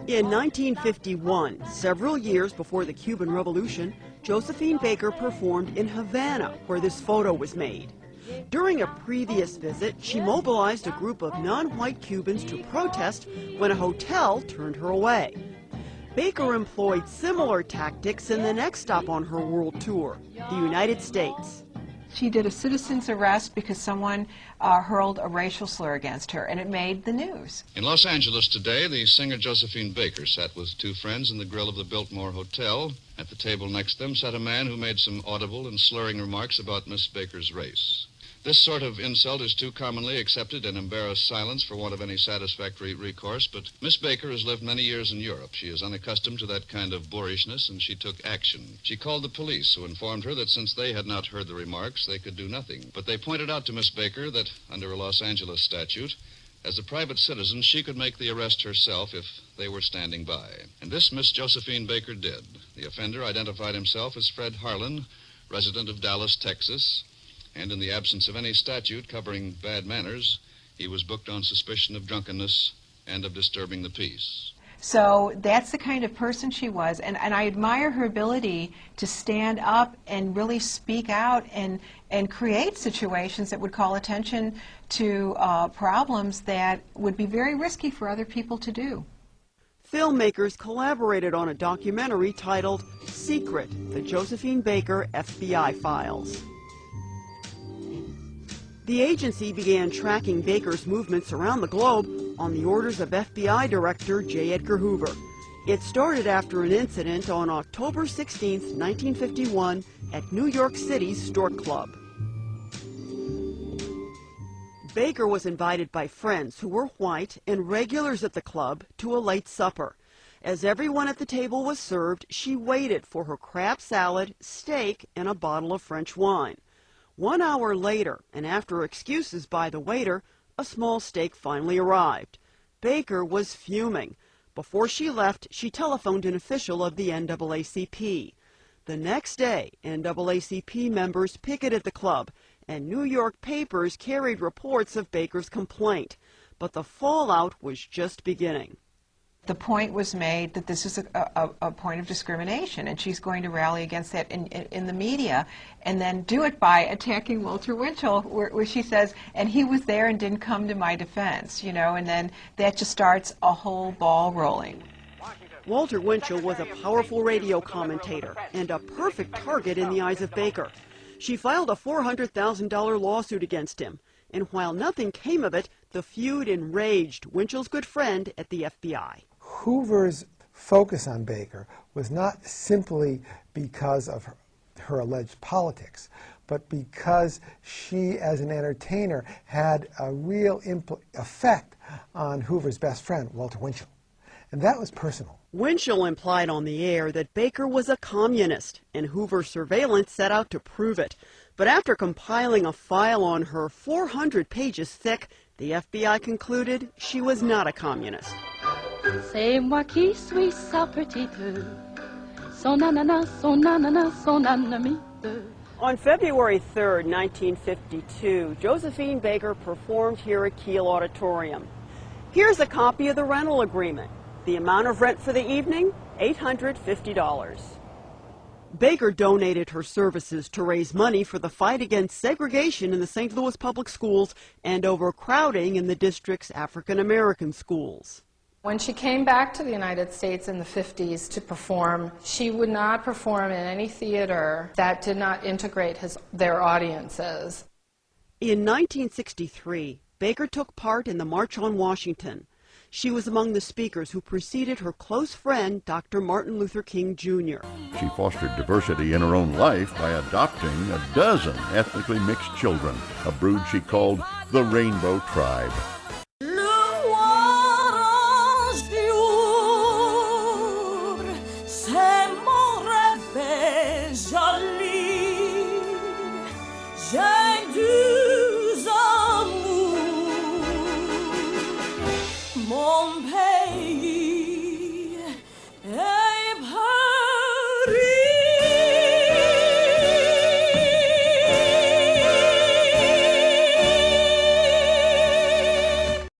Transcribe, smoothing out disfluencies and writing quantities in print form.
In 1951, several years before the Cuban Revolution, Josephine Baker performed in Havana, where this photo was made. During a previous visit, she mobilized a group of non-white Cubans to protest when a hotel turned her away. Baker employed similar tactics in the next stop on her world tour, the United States. She did a citizen's arrest because someone hurled a racial slur against her, and it made the news. In Los Angeles today, the singer Josephine Baker sat with two friends in the grill of the Biltmore Hotel. At the table next to them sat a man who made some audible and slurring remarks about Miss Baker's race. This sort of insult is too commonly accepted in embarrassed silence for want of any satisfactory recourse, but Miss Baker has lived many years in Europe. She is unaccustomed to that kind of boorishness, and she took action. She called the police, who informed her that since they had not heard the remarks, they could do nothing. But they pointed out to Miss Baker that, under a Los Angeles statute, as a private citizen, she could make the arrest herself if they were standing by. And this Miss Josephine Baker did. The offender identified himself as Fred Harlan, resident of Dallas, Texas, and in the absence of any statute covering bad manners, he was booked on suspicion of drunkenness and of disturbing the peace. So that's the kind of person she was, and I admire her ability to stand up and really speak out and create situations that would call attention to problems that would be very risky for other people to do. Filmmakers collaborated on a documentary titled Secret, the Josephine Baker FBI Files. The agency began tracking Baker's movements around the globe on the orders of FBI Director J. Edgar Hoover. It started after an incident on October 16, 1951, at New York City's Stork Club. Baker was invited by friends who were white and regulars at the club to a late supper. As everyone at the table was served, she waited for her crab salad, steak, and a bottle of French wine. 1 hour later, and after excuses by the waiter, a small steak finally arrived. Baker was fuming. Before she left, she telephoned an official of the NAACP. The next day, NAACP members picketed the club, and New York papers carried reports of Baker's complaint. But the fallout was just beginning. The point was made that this is a point of discrimination, and she's going to rally against that in the media, and then do it by attacking Walter Winchell, where she says, and he was there and didn't come to my defense, you know, and then that just starts a whole ball rolling. Walter Winchell was a powerful radio commentator and a perfect target in the eyes of Baker. She filed a $400,000 lawsuit against him, and while nothing came of it, the feud enraged Winchell's good friend at the FBI. Hoover's focus on Baker was not simply because of her alleged politics, but because she, as an entertainer, had a real effect on Hoover's best friend, Walter Winchell. And that was personal. Winchell implied on the air that Baker was a communist, and Hoover's surveillance set out to prove it. But after compiling a file on her 400 pages thick, the FBI concluded she was not a communist. C'est moi qui suis sa petite, son ananas, son ananas, son anamite. On February 3, 1952, Josephine Baker performed here at Kiel Auditorium. Here's a copy of the rental agreement. The amount of rent for the evening, $850. Baker donated her services to raise money for the fight against segregation in the St. Louis public schools and overcrowding in the district's African American schools. When she came back to the United States in the 50s to perform, she would not perform in any theater that did not integrate their audiences. In 1963, Baker took part in the March on Washington. She was among the speakers who preceded her close friend, Dr. Martin Luther King, Jr. She fostered diversity in her own life by adopting a dozen ethnically mixed children, a brood she called the Rainbow Tribe. Mon pays